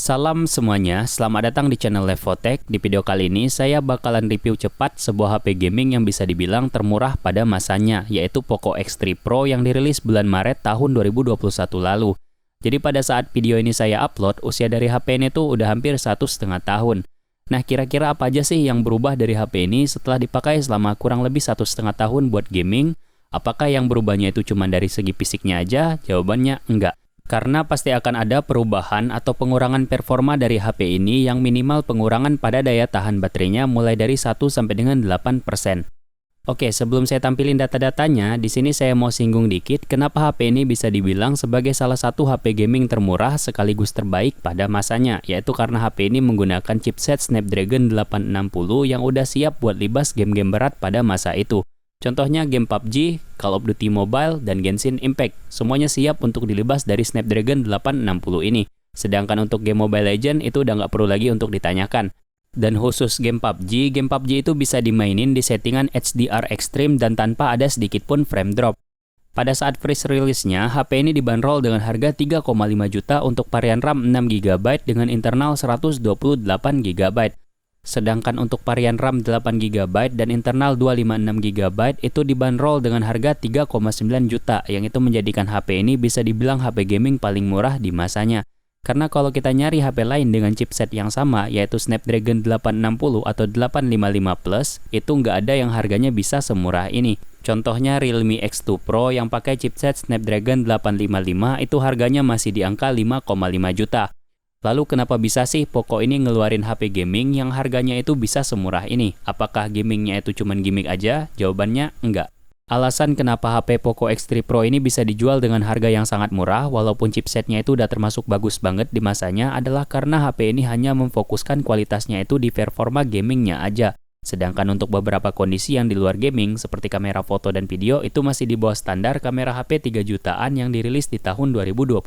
Salam semuanya, selamat datang di channel Levotech. Di video kali ini saya bakalan review cepat sebuah HP gaming yang bisa dibilang termurah pada masanya, yaitu Poco X3 Pro yang dirilis bulan Maret tahun 2021 lalu. Jadi pada saat video ini saya upload, usia dari HP ini tuh udah hampir 1,5 tahun. Nah, kira-kira apa aja sih yang berubah dari HP ini setelah dipakai selama kurang lebih 1,5 tahun buat gaming? Apakah yang berubahnya itu cuma dari segi fisiknya aja? Jawabannya enggak. Karena pasti akan ada perubahan atau pengurangan performa dari HP ini yang minimal pengurangan pada daya tahan baterainya mulai dari 1 sampai dengan 8%. Oke, sebelum saya tampilin data-datanya, di sini saya mau singgung dikit kenapa HP ini bisa dibilang sebagai salah satu HP gaming termurah sekaligus terbaik pada masanya, yaitu karena HP ini menggunakan chipset Snapdragon 860 yang udah siap buat libas game-game berat pada masa itu. Contohnya game PUBG, Call of Duty Mobile, dan Genshin Impact. Semuanya siap untuk dilibas dari Snapdragon 860 ini. Sedangkan untuk game Mobile Legends itu udah nggak perlu lagi untuk ditanyakan. Dan khusus game PUBG itu bisa dimainin di settingan HDR Extreme dan tanpa ada sedikit pun frame drop. Pada saat fresh release-nya, HP ini dibanderol dengan harga 3,5 juta untuk varian RAM 6GB dengan internal 128GB. Sedangkan untuk varian RAM 8GB dan internal 256GB itu dibanderol dengan harga 3,9 juta, yang itu menjadikan HP ini bisa dibilang HP gaming paling murah di masanya. Karena kalau kita nyari HP lain dengan chipset yang sama, yaitu Snapdragon 860 atau 855 Plus, itu nggak ada yang harganya bisa semurah ini. Contohnya Realme X2 Pro yang pakai chipset Snapdragon 855 itu harganya masih di angka 5,5 juta. Lalu kenapa bisa sih Poco ini ngeluarin HP gaming yang harganya itu bisa semurah ini? Apakah gamingnya itu cuman gimmick aja? Jawabannya enggak. Alasan kenapa HP Poco X3 Pro ini bisa dijual dengan harga yang sangat murah walaupun chipsetnya itu udah termasuk bagus banget di masanya adalah karena HP ini hanya memfokuskan kualitasnya itu di performa gamingnya aja. Sedangkan untuk beberapa kondisi yang di luar gaming seperti kamera foto dan video itu masih di bawah standar kamera HP 3 jutaan yang dirilis di tahun 2021.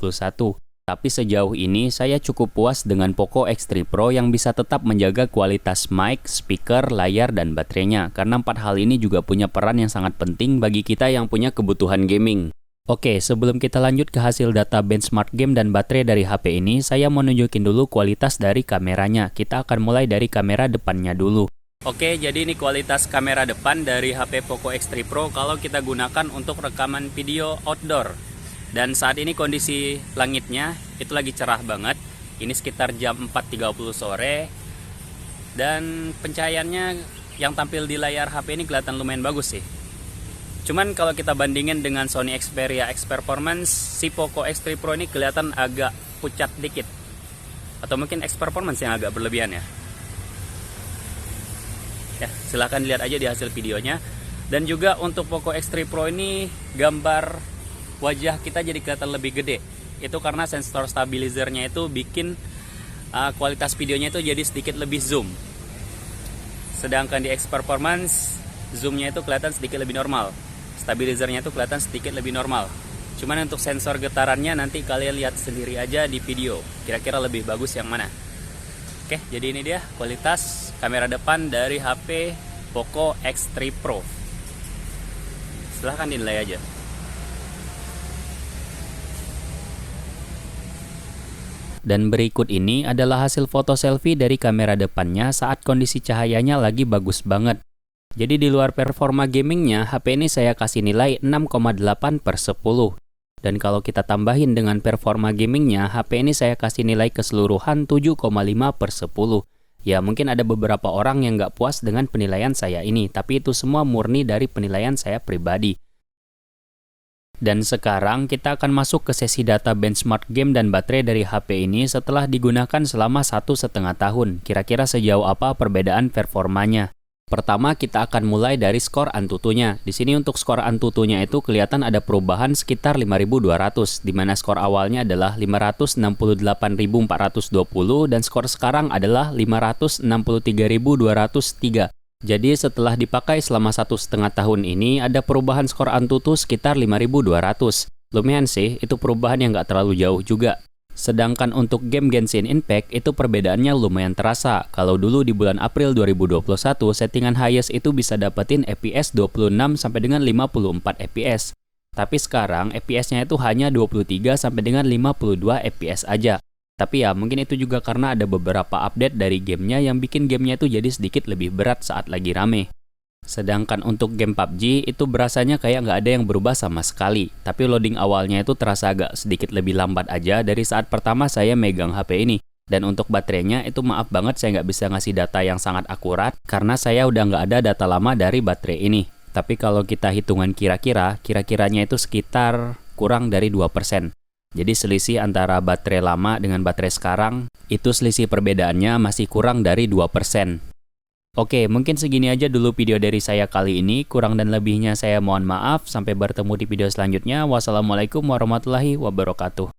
Tapi sejauh ini saya cukup puas dengan Poco X3 Pro yang bisa tetap menjaga kualitas mic, speaker, layar, dan baterainya. Karena 4 hal ini juga punya peran yang sangat penting bagi kita yang punya kebutuhan gaming. Oke, sebelum kita lanjut ke hasil data benchmark game dan baterai dari HP ini, saya mau nunjukin dulu kualitas dari kameranya. Kita akan mulai dari kamera depannya dulu. Oke, jadi ini kualitas kamera depan dari HP Poco X3 Pro kalau kita gunakan untuk rekaman video outdoor. Dan saat ini kondisi langitnya itu lagi cerah banget. Ini sekitar jam 4.30 sore. Dan pencahayaannya yang tampil di layar HP ini kelihatan lumayan bagus sih. Cuman kalau kita bandingin dengan Sony Xperia X Performance, si Poco X3 Pro ini kelihatan agak pucat dikit. Atau mungkin X Performance yang agak berlebihan ya. Ya, silahkan lihat aja di hasil videonya. Dan juga untuk Poco X3 Pro ini gambar wajah kita jadi kelihatan lebih gede. Itu karena sensor stabilizernya itu bikin kualitas videonya itu jadi sedikit lebih zoom. Sedangkan di X Performance zoomnya itu kelihatan sedikit lebih normal. Stabilizernya itu kelihatan sedikit lebih normal. Cuman untuk sensor getarannya nanti kalian lihat sendiri aja di video. Kira-kira lebih bagus yang mana. Oke, jadi ini dia kualitas kamera depan dari HP Poco X3 Pro. Silahkan dinilai aja. Dan berikut ini adalah hasil foto selfie dari kamera depannya saat kondisi cahayanya lagi bagus banget. Jadi di luar performa gamingnya, HP ini saya kasih nilai 6,8/10. Dan kalau kita tambahin dengan performa gamingnya, HP ini saya kasih nilai keseluruhan 7,5/10. Ya mungkin ada beberapa orang yang nggak puas dengan penilaian saya ini, tapi itu semua murni dari penilaian saya pribadi. Dan sekarang kita akan masuk ke sesi data benchmark game dan baterai dari HP ini setelah digunakan selama 1,5 tahun. Kira-kira sejauh apa perbedaan performanya? Pertama kita akan mulai dari skor Antutunya. Di sini untuk skor Antutunya itu kelihatan ada perubahan sekitar 5.200, di mana skor awalnya adalah 568.420 dan skor sekarang adalah 563.203. Jadi setelah dipakai selama 1,5 tahun ini ada perubahan skor Antutu sekitar 5.200. Lumayan sih, itu perubahan yang nggak terlalu jauh juga. Sedangkan untuk game Genshin Impact itu perbedaannya lumayan terasa. Kalau dulu di bulan April 2021 settingan highest itu bisa dapetin FPS 26 sampai dengan 54 FPS. Tapi sekarang FPS-nya itu hanya 23 sampai dengan 52 FPS aja. Tapi ya mungkin itu juga karena ada beberapa update dari gamenya yang bikin gamenya itu jadi sedikit lebih berat saat lagi rame. Sedangkan untuk game PUBG itu berasanya kayak nggak ada yang berubah sama sekali. Tapi loading awalnya itu terasa agak sedikit lebih lambat aja dari saat pertama saya megang HP ini. Dan untuk baterainya itu maaf banget saya nggak bisa ngasih data yang sangat akurat karena saya udah nggak ada data lama dari baterai ini. Tapi kalau kita hitungan kira-kiranya itu sekitar kurang dari 2%. Jadi selisih antara baterai lama dengan baterai sekarang, itu selisih perbedaannya masih kurang dari 2%. Oke, mungkin segini aja dulu video dari saya kali ini. Kurang dan lebihnya saya mohon maaf. Sampai bertemu di video selanjutnya. Wassalamualaikum warahmatullahi wabarakatuh.